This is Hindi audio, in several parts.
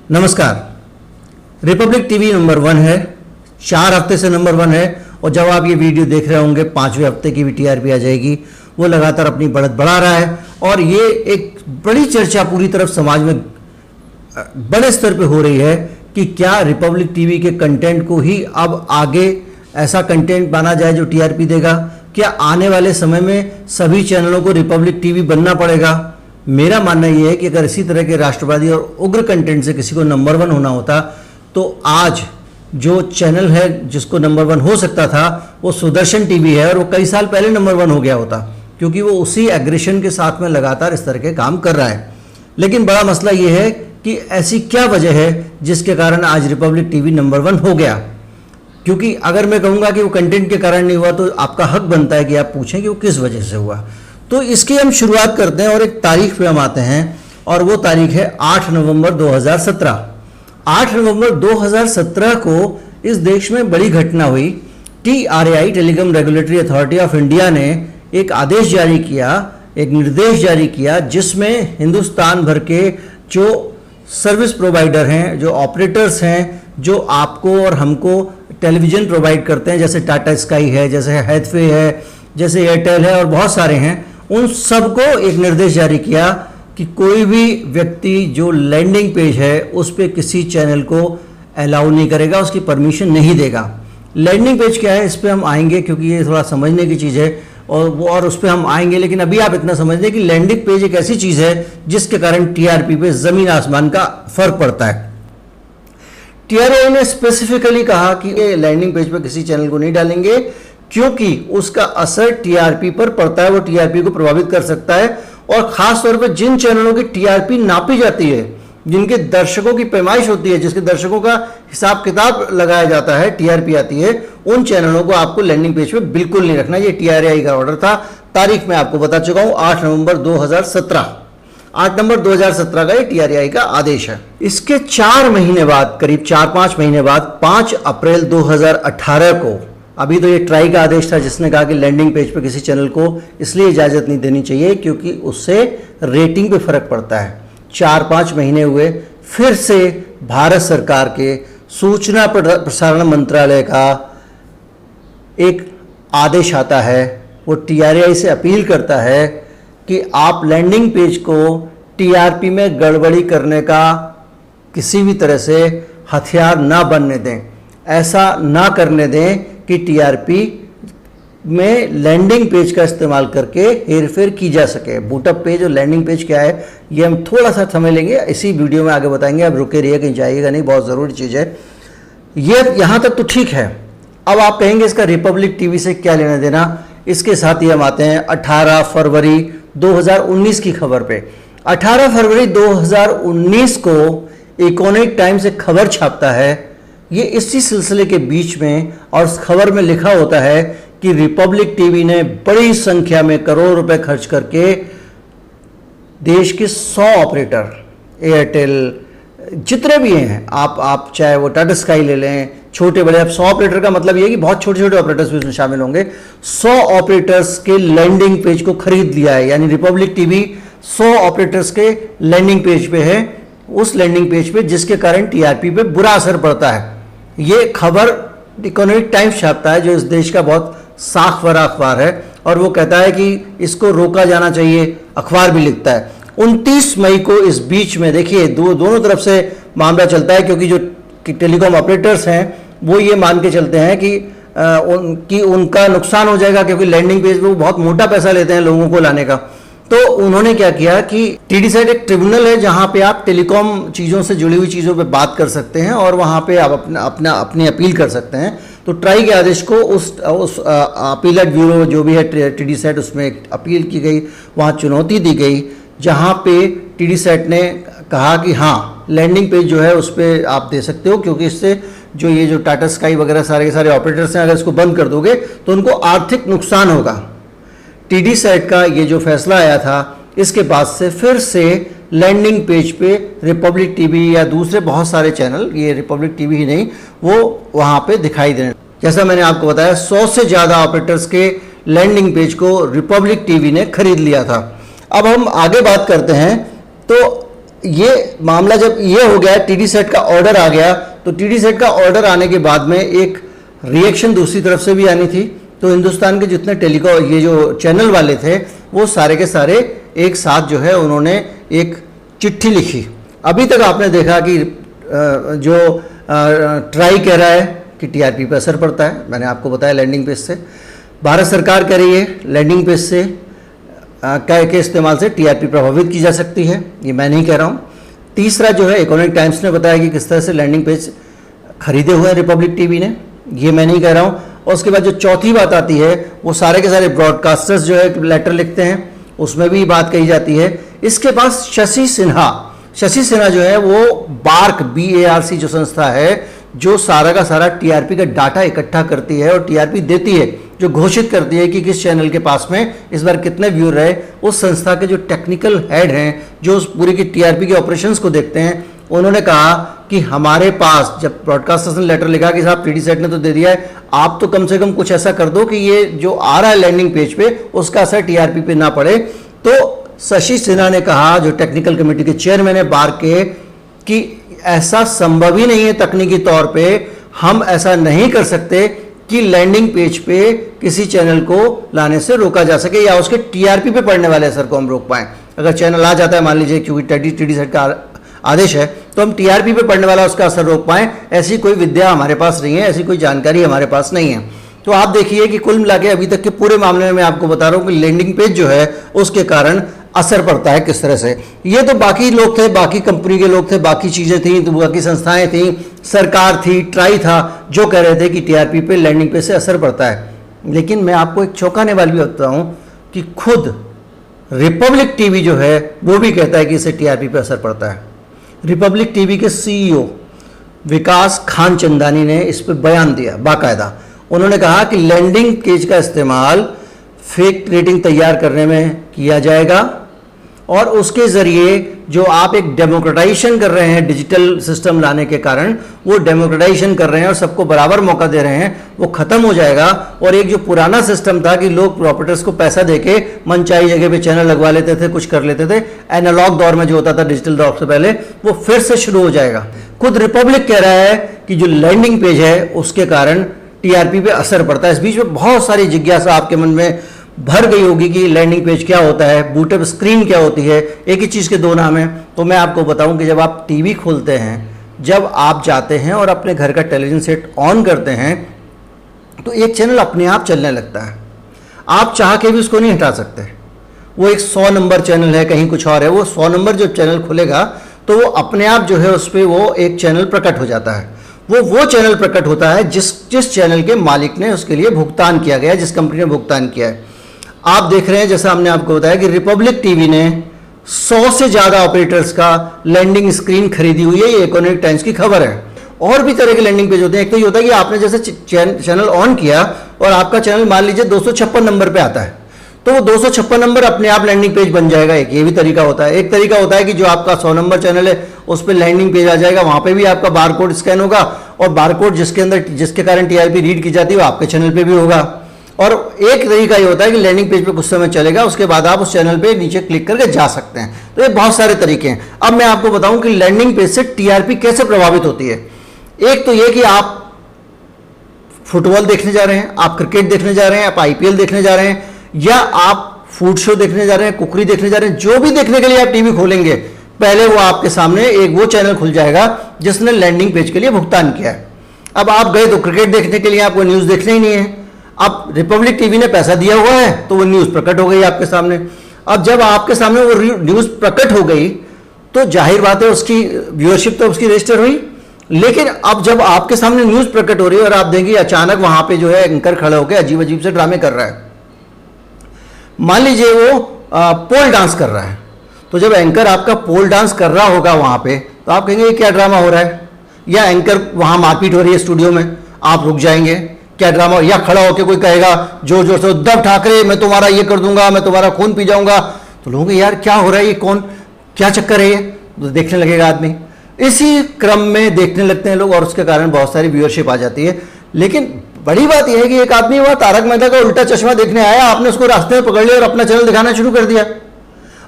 नमस्कार। रिपब्लिक टीवी नंबर 1 है, 4 हफ्ते से नंबर 1 है और जब आप ये वीडियो देख रहे होंगे 5वें हफ्ते की भी टीआरपी आ जाएगी। वो लगातार अपनी बढ़त बढ़ा रहा है और ये एक बड़ी चर्चा पूरी तरफ समाज में बड़े स्तर पे हो रही है कि क्या रिपब्लिक टीवी के कंटेंट को ही अब आगे ऐसा कंटेंट माना जाए जो टीआरपी देगा। क्या आने वाले समय में सभी चैनलों को रिपब्लिक टीवी बनना पड़ेगा। मेरा मानना यह है कि अगर इसी तरह के राष्ट्रवादी और उग्र कंटेंट से किसी को नंबर 1 होना होता तो आज जो चैनल है जिसको नंबर 1 हो सकता था वो सुदर्शन टीवी है और वो कई साल पहले नंबर 1 हो गया होता, क्योंकि वो उसी एग्रेशन के साथ में लगातार इस तरह के काम कर रहा है। लेकिन बड़ा मसला ये है कि ऐसी क्या वजह है जिसके कारण आज रिपब्लिक टीवी नंबर 1 हो गया। क्योंकि अगर मैं कहूँगा कि वो कंटेंट के कारण नहीं हुआ तो आपका हक बनता है कि आप पूछें कि वो किस वजह से हुआ। तो इसकी हम शुरुआत करते हैं और एक तारीख पे हम आते हैं और वो तारीख है 8 नवंबर 2017। 8 नवंबर 2017 को इस देश में बड़ी घटना हुई। TRAI telecom regulatory authority of India ने एक आदेश जारी किया, एक निर्देश जारी किया जिसमें हिंदुस्तान भर के जो सर्विस प्रोवाइडर हैं, जो ऑपरेटर्स हैं, जो आपको और हमको टेलीविज़न प्रोवाइड करते हैं, जैसे टाटा स्काई है, जैसे हैथवे है, जैसे एयरटेल है और बहुत सारे हैं, उन सबको एक निर्देश जारी किया कि कोई भी व्यक्ति जो लैंडिंग पेज है उस पर किसी चैनल को अलाउ नहीं करेगा, उसकी परमिशन नहीं देगा। लैंडिंग पेज क्या है इस पर हम आएंगे क्योंकि ये थोड़ा समझने की चीज़ है और उस पर हम आएंगे। लेकिन अभी आप इतना समझ लें कि लैंडिंग पेज एक ऐसी चीज़ है जिसके कारण टीआरपी पे ज़मीन आसमान का फर्क पड़ता है। TRAI ने स्पेसिफिकली कहा कि ये लैंडिंग पेज पर किसी चैनल को नहीं डालेंगे क्योंकि उसका असर टीआरपी पर पड़ता है, वो टीआरपी को प्रभावित कर सकता है। और खास तौर पर जिन चैनलों की टीआरपी नापी जाती है, जिनके दर्शकों की पैमाइश होती है, जिसके दर्शकों का हिसाब किताब लगाया जाता है, टीआरपी आती है, उन चैनलों को आपको लैंडिंग पेज पे बिल्कुल नहीं रखना। ये TRAI का ऑर्डर था। तारीख मैं आपको बता चुका हूं, 8 नवंबर 2017। 8 नवंबर 2017 का ये TRAI का आदेश है। इसके 4 महीने बाद, करीब 4-5 महीने बाद 5 अप्रैल 2018 को, अभी तो ये ट्राई का आदेश था जिसने कहा कि लैंडिंग पेज पे किसी चैनल को इसलिए इजाज़त नहीं देनी चाहिए क्योंकि उससे रेटिंग पे फर्क पड़ता है। 4-5 महीने हुए, फिर से भारत सरकार के सूचना प्रसारण मंत्रालय का एक आदेश आता है। वो TRAI से अपील करता है कि आप लैंडिंग पेज को टीआरपी में गड़बड़ी करने का किसी भी तरह से हथियार ना बनने दें, ऐसा ना करने दें कि टीआरपी में लैंडिंग पेज का इस्तेमाल करके हेरफेर की जा सके। बूटअप पेज और लैंडिंग पेज क्या है ये हम थोड़ा सा समझ लेंगे, इसी वीडियो में आगे बताएंगे। अब रुके रहिए, कहीं जाइएगा नहीं, बहुत ज़रूरी चीज़ है ये। यहाँ तक तो ठीक है। अब आप कहेंगे इसका रिपब्लिक टीवी से क्या लेना देना। इसके साथ ही हम आते हैं 18 फरवरी 2019 की खबर पे। 18 फरवरी 2019 को इकोनॉमिक टाइम्स एक खबर छापता है, ये इसी सिलसिले के बीच में, और उस खबर में लिखा होता है कि रिपब्लिक टीवी ने बड़ी संख्या में करोड़ रुपए खर्च करके देश के 100 ऑपरेटर, एयरटेल, जितने भी हैं, आप चाहे वो टाटा स्काई ले लें, छोटे बड़े, अब 100 ऑपरेटर का मतलब ये है कि बहुत छोटे छोटे ऑपरेटर्स भी उसमें शामिल होंगे। 100 ऑपरेटर्स के लैंडिंग पेज को खरीद लिया है, यानी रिपब्लिक टीवी 100 ऑपरेटर्स के लैंडिंग पेज पे है, उस लैंडिंग पेज पे, जिसके कारण टीआरपी पे बुरा असर पड़ता है। ये खबर इकोनॉमिक टाइम्स छापता है जो इस देश का बहुत साखवर अखबार है और वो कहता है कि इसको रोका जाना चाहिए। अखबार भी लिखता है 29 मई को। इस बीच में देखिए दोनों तरफ से मामला चलता है क्योंकि जो टेलीकॉम ऑपरेटर्स हैं वो ये मान के चलते हैं कि उनका नुकसान हो जाएगा क्योंकि लैंडिंग पेज पे वो बहुत मोटा पैसा लेते हैं लोगों को लाने का। तो उन्होंने क्या किया कि TDSAT एक ट्रिब्यूनल है जहां पे आप टेलीकॉम चीज़ों से जुड़ी हुई चीज़ों पे बात कर सकते हैं और वहां पे आप अपनी अपील कर सकते हैं। तो ट्राई के आदेश को उस अपीलेट ब्यूरो जो भी है TDSAT, उसमें एक अपील की गई, वहां चुनौती दी गई, जहां पे TDSAT ने कहा कि हाँ लैंडिंग पेज जो है उस पर आप दे सकते हो क्योंकि इससे जो टाटा स्काई वगैरह सारे के सारे ऑपरेटर्स हैं, अगर इसको बंद कर दोगे तो उनको आर्थिक नुकसान होगा। TDSAT का ये जो फैसला आया था, इसके बाद से फिर से लैंडिंग पेज पे रिपब्लिक टीवी या दूसरे बहुत सारे चैनल, ये रिपब्लिक टीवी ही नहीं, वो वहाँ पे दिखाई देने। जैसा मैंने आपको बताया 100 से ज़्यादा ऑपरेटर्स के लैंडिंग पेज को रिपब्लिक टीवी ने खरीद लिया था। अब हम आगे बात करते हैं तो ये मामला जब ये हो गया, टीडी सेट का ऑर्डर आ गया, तो टीडी सेट का ऑर्डर आने के बाद में एक रिएक्शन दूसरी तरफ से भी आनी थी। तो हिंदुस्तान के जितने ये जो चैनल वाले थे वो सारे के सारे एक साथ जो है उन्होंने एक चिट्ठी लिखी। अभी तक आपने देखा कि जो ट्राई कह रहा है कि टीआरपी पर असर पड़ता है, मैंने आपको बताया लैंडिंग पेज से। भारत सरकार कह रही है लैंडिंग पेज से के इस्तेमाल से टीआरपी प्रभावित की जा सकती है, ये मैं नहीं कह रहा हूँ। तीसरा जो है इकोनॉमिक टाइम्स ने बताया कि किस तरह से लैंडिंग पेज खरीदे हुए हैं रिपब्लिक टीवी ने, ये मैं नहीं कह रहा हूँ। और उसके बाद जो चौथी बात आती है वो सारे के सारे ब्रॉडकास्टर्स जो है लेटर लिखते हैं, उसमें भी बात कही जाती है। इसके पास शशि सिन्हा जो है वो BARC जो संस्था है जो सारा का सारा टीआरपी का डाटा इकट्ठा करती है और टीआरपी देती है, जो घोषित करती है कि किस चैनल के पास में इस बार कितने व्यू रहे। उस संस्था के जो टेक्निकल हेड हैं जो उस पूरी की टीआरपी के ऑपरेशंस को देखते हैं, उन्होंने कहा कि हमारे पास जब ब्रॉडकास्टर्स ने लेटर लिखा कि साहब टीडी सेट ने तो दे दिया है, आप तो कम से कम कुछ ऐसा कर दो कि ये जो आ रहा है लैंडिंग पेज पे उसका असर टीआरपी पे ना पड़े। तो शशि सिन्हा ने कहा, जो टेक्निकल कमेटी के चेयरमैन है BARC के, कि ऐसा संभव ही नहीं है तकनीकी तौर पे, हम ऐसा नहीं कर सकते कि लैंडिंग पेज पे किसी चैनल को लाने से रोका जा सके या उसके टीआरपी पे पड़ने वाले असर को हम रोक पाएं। अगर चैनल आ जाता है मान लीजिए क्योंकि टीडी सेट का आदेश है, तो हम टीआरपी पे पड़ने वाला उसका असर रोक पाएं, ऐसी कोई विद्या हमारे पास नहीं है, ऐसी कोई जानकारी हमारे पास नहीं है। तो आप देखिए कि कुल मिला के अभी तक के पूरे मामले में मैं आपको बता रहा हूं कि लैंडिंग पेज जो है उसके कारण असर पड़ता है किस तरह से। ये तो बाकी लोग थे, बाकी कंपनी के लोग थे, बाकी चीजें थी, तो बाकी संस्थाएं थी, सरकार थी, ट्राई था, जो कह रहे थे कि टीआरपी पे लैंडिंग पेज से असर पड़ता है। लेकिन मैं आपको एक चौंकाने वाली भी बताता हूं कि खुद रिपब्लिक टीवी जो है वो भी कहता है कि इससे टीआरपी पे असर पड़ता है। रिपब्लिक टीवी के सीईओ विकास खानचंदानी ने इस पर बयान दिया बाकायदा। उन्होंने कहा कि लैंडिंग पेज का इस्तेमाल फेक रेटिंग तैयार करने में किया जाएगा और उसके जरिए जो आप एक डेमोक्रेटाइजेशन कर रहे हैं डिजिटल सिस्टम लाने के कारण, वो डेमोक्रेटाइजेशन कर रहे हैं और सबको बराबर मौका दे रहे हैं, वो खत्म हो जाएगा। और एक जो पुराना सिस्टम था कि लोग प्रॉपर्टीज को पैसा देके मनचाही जगह पे चैनल लगवा लेते थे, कुछ कर लेते थे, एनालॉग दौर में जो होता था डिजिटल दौर से पहले, वो फिर से शुरू हो जाएगा। खुद रिपब्लिक कह रहा है कि जो लैंडिंग पेज है उसके कारण टीआरपी पे असर पड़ता है। इस बीच में बहुत सारी जिज्ञासा आपके मन में भर गई होगी कि लैंडिंग पेज क्या होता है, बूटअप स्क्रीन क्या होती है, एक ही चीज़ के दो नाम है। तो मैं आपको बताऊं कि जब आप टीवी खोलते हैं, जब आप जाते हैं और अपने घर का टेलीविजन सेट ऑन करते हैं, तो एक चैनल अपने आप चलने लगता है, आप चाह के भी उसको नहीं हटा सकते। वो एक 100 नंबर चैनल है, कहीं कुछ और है, वो 100 नंबर जब चैनल खुलेगा तो वो अपने आप जो है उस पर वो एक चैनल प्रकट हो जाता है। वो चैनल प्रकट होता है जिस चैनल के मालिक ने उसके लिए भुगतान किया गया, जिस कंपनी ने भुगतान किया है। आप देख रहे हैं, जैसा हमने आपको बताया कि रिपब्लिक टीवी ने 100 से ज्यादा ऑपरेटर्स का लैंडिंग स्क्रीन खरीदी हुई है, ये इकोनॉमिक टाइम्स की खबर है। और भी तरह के लैंडिंग पेज होते हैं। एक तो ये होता है कि आपने जैसे चैनल ऑन किया और आपका चैनल मान लीजिए 256 नंबर पे आता है, तो वो 256 नंबर अपने आप लैंडिंग पेज बन जाएगा। एक ये भी तरीका होता है। एक तरीका होता है कि जो आपका 100 नंबर चैनल है उस पर लैंडिंग पेज आ जाएगा, वहां पे भी आपका बारकोड स्कैन होगा और बारकोड जिसके कारण टीआरपी रीड की जाती है वो आपके चैनल पे भी होगा। और एक तरीका ये होता है कि लैंडिंग पेज पे कुछ समय चलेगा, उसके बाद आप उस चैनल पे नीचे क्लिक करके जा सकते हैं। तो ये बहुत सारे तरीके हैं। अब मैं आपको बताऊं कि लैंडिंग पेज से टीआरपी कैसे प्रभावित होती है। एक तो ये कि आप फुटबॉल देखने जा रहे हैं, आप क्रिकेट देखने जा रहे हैं, आप आईपीएल देखने जा रहे हैं, या आप फूड शो देखने जा रहे हैं, कुकरी देखने जा रहे हैं, जो भी देखने के लिए आप टीवी खोलेंगे, पहले वो आपके सामने एक वो चैनल खुल जाएगा जिसने लैंडिंग पेज के लिए भुगतान किया है। अब आप गए तो क्रिकेट देखने के लिए, आपको न्यूज देखना ही नहीं है। अब रिपब्लिक टीवी ने पैसा दिया हुआ है तो वो न्यूज प्रकट हो गई आपके सामने। अब जब आपके सामने वो न्यूज प्रकट हो गई तो जाहिर बात है उसकी व्यूअरशिप तो उसकी रजिस्टर हुई। लेकिन अब जब आपके सामने न्यूज प्रकट हो रही है और आप देंगे अचानक वहां पे जो है एंकर खड़े होकर अजीब अजीब से ड्रामे कर रहा है, मान लीजिए वो पोल डांस कर रहा है, तो जब एंकर आपका पोल डांस कर रहा होगा वहां पे, तो आप कहेंगे ये क्या ड्रामा हो रहा है, या एंकर वहां मारपीट हो रही है स्टूडियो में, आप रुक जाएंगे क्या ड्रामा, या खड़ा होकर कोई कहेगा जोर जोर से उद्धव ठाकरे मैं तुम्हारा ये कर दूंगा, मैं तुम्हारा खून पी जाऊंगा, तो लोगों यार क्या हो रहा है, ये कौन क्या चक्कर है, ये तो देखने लगेगा आदमी। इसी क्रम में देखने लगते हैं लोग और उसके कारण बहुत सारी व्यूअरशिप आ जाती है। लेकिन बड़ी बात यह है कि एक आदमी वहां तारक मेहता का उल्टा चश्मा देखने आया, आपने उसको रास्ते में पकड़ लिया और अपना चैनल दिखाना शुरू कर दिया,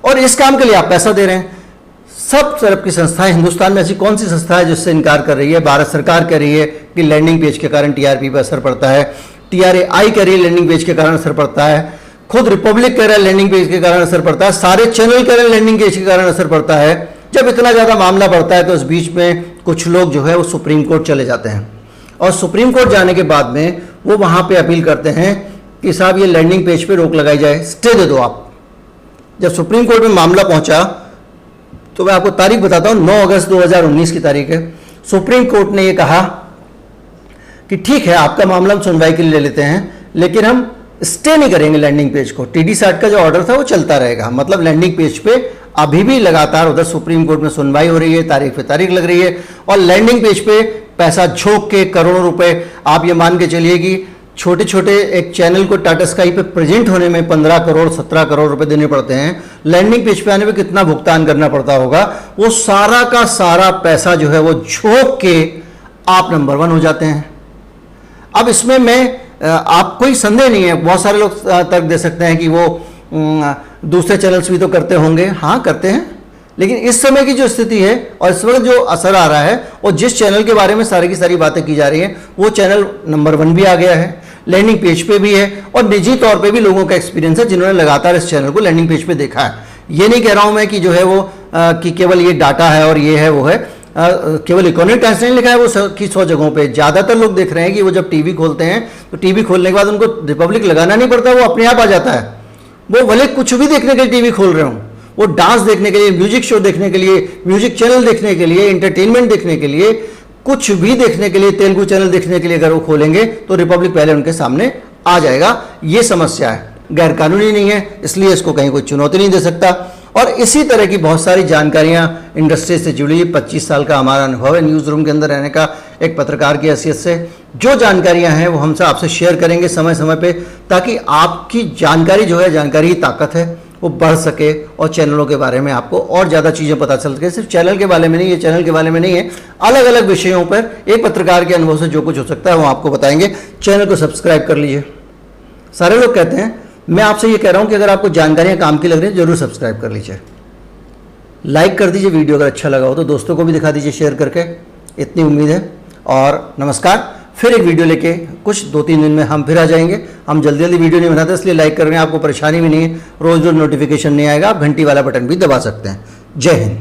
और इस काम के लिए आप पैसा दे रहे हैं। सब तरफ की संस्थाएं, हिंदुस्तान में ऐसी कौन सी संस्था है जिससे इनकार कर रही है? भारत सरकार कह रही है कि लैंडिंग पेज के कारण टीआरपी पर असर पड़ता है, TRAI कह रही है लैंडिंग पेज के कारण असर पड़ता है, खुद रिपब्लिक कह रहा है लैंडिंग पेज के कारण असर पड़ता है, सारे चैनल कह रहे हैं लैंडिंग पेज के कारण असर पड़ता है। जब इतना ज़्यादा मामला बढ़ता है तो इस बीच में कुछ लोग जो है वो सुप्रीम कोर्ट चले जाते हैं, और सुप्रीम कोर्ट जाने के बाद में वो वहाँ पे अपील करते हैं कि साहब ये लैंडिंग पेज पे रोक लगाई जाए, स्टे दे दो आप। जब सुप्रीम कोर्ट में मामला पहुंचा तो मैं आपको तारीख बताता हूं, 9 अगस्त 2019 की तारीख है। सुप्रीम कोर्ट ने ये कहा कि ठीक है आपका मामला हम सुनवाई के लिए ले लेते हैं, लेकिन हम स्टे नहीं करेंगे लैंडिंग पेज को। TDSAT का जो ऑर्डर था वो चलता रहेगा, मतलब लैंडिंग पेज पे अभी भी लगातार उधर सुप्रीम कोर्ट में सुनवाई हो रही है, तारीख पे तारीख लग रही है, और लैंडिंग पेज पे पैसा झोंक के करोड़ों रुपए, आप ये मान के चलिए कि छोटे छोटे एक चैनल को टाटा स्काई पे प्रेजेंट होने में 15 करोड़ 17 करोड़ रुपए देने पड़ते हैं। लैंडिंग पेज पे आने पे कितना भुगतान करना पड़ता होगा? वो सारा का सारा पैसा जो है वो झोंक के आप नंबर 1 हो जाते हैं। अब इसमें आप कोई संदेह नहीं है, बहुत सारे लोग तर्क दे सकते हैं कि वो दूसरे चैनल्स भी तो करते होंगे। हाँ करते हैं, लेकिन इस समय की जो स्थिति है और इस वक्त जो असर आ रहा है और जिस चैनल के बारे में सारी की सारी बातें की जा रही हैं, वो चैनल नंबर 1 भी आ गया है, लैंडिंग पेज पे भी है, और निजी तौर पे भी लोगों का एक्सपीरियंस है जिन्होंने लगातार इस चैनल को लैंडिंग पेज पे देखा है। ये नहीं कह रहा हूं मैं कि जो है वो कि केवल ये डाटा है और ये है वो है, केवल इकोनॉमिक टाइम्स ने लिखा है वो 100 जगहों पे। ज़्यादातर लोग देख रहे हैं कि वो जब टीवी खोलते हैं तो टीवी खोलने के बाद उनको रिपब्लिक लगाना नहीं पड़ता, वो अपने आप आ जाता है। वो भले कुछ भी देखने के लिए टीवी खोल रहे हों, वो डांस देखने के लिए, म्यूजिक शो देखने के लिए, म्यूजिक चैनल देखने के लिए, एंटरटेनमेंट देखने के लिए, कुछ भी देखने के लिए, तेलुगु चैनल देखने के लिए अगर वो खोलेंगे तो रिपब्लिक पहले उनके सामने आ जाएगा। ये समस्या है, गैर कानूनी नहीं है, इसलिए इसको कहीं कोई चुनौती नहीं दे सकता। और इसी तरह की बहुत सारी जानकारियां इंडस्ट्री से जुड़ी, 25 साल का हमारा अनुभव है न्यूज़ रूम के अंदर रहने का एक पत्रकार की हैसियत से। जो जानकारियां हैं वो हमसे आपसे शेयर करेंगे समय समय पे, ताकि आपकी जानकारी जो है, जानकारी ही ताकत है, वो बढ़ सके और चैनलों के बारे में आपको और ज़्यादा चीज़ें पता चल सके। सिर्फ चैनल के बारे में नहीं, ये चैनल के बारे में नहीं है, अलग अलग विषयों पर एक पत्रकार के अनुभव से जो कुछ हो सकता है वो आपको बताएंगे। चैनल को सब्सक्राइब कर लीजिए। सारे लोग कहते हैं, मैं आपसे ये कह रहा हूँ कि अगर आपको जानकारियाँ काम की लग रही है जरूर सब्सक्राइब कर लीजिए, लाइक कर दीजिए वीडियो, अगर अच्छा लगा हो तो दोस्तों को भी दिखा दीजिए शेयर करके। इतनी उम्मीद है, और नमस्कार। फिर एक वीडियो लेके कुछ 2-3 दिन में हम फिर आ जाएंगे। हम जल्दी जल्दी वीडियो नहीं बनाते, इसलिए लाइक कर रहे हैं, आपको परेशानी भी नहीं है, रोज़ रोज़ नोटिफिकेशन नहीं आएगा, आप घंटी वाला बटन भी दबा सकते हैं। जय हिंद।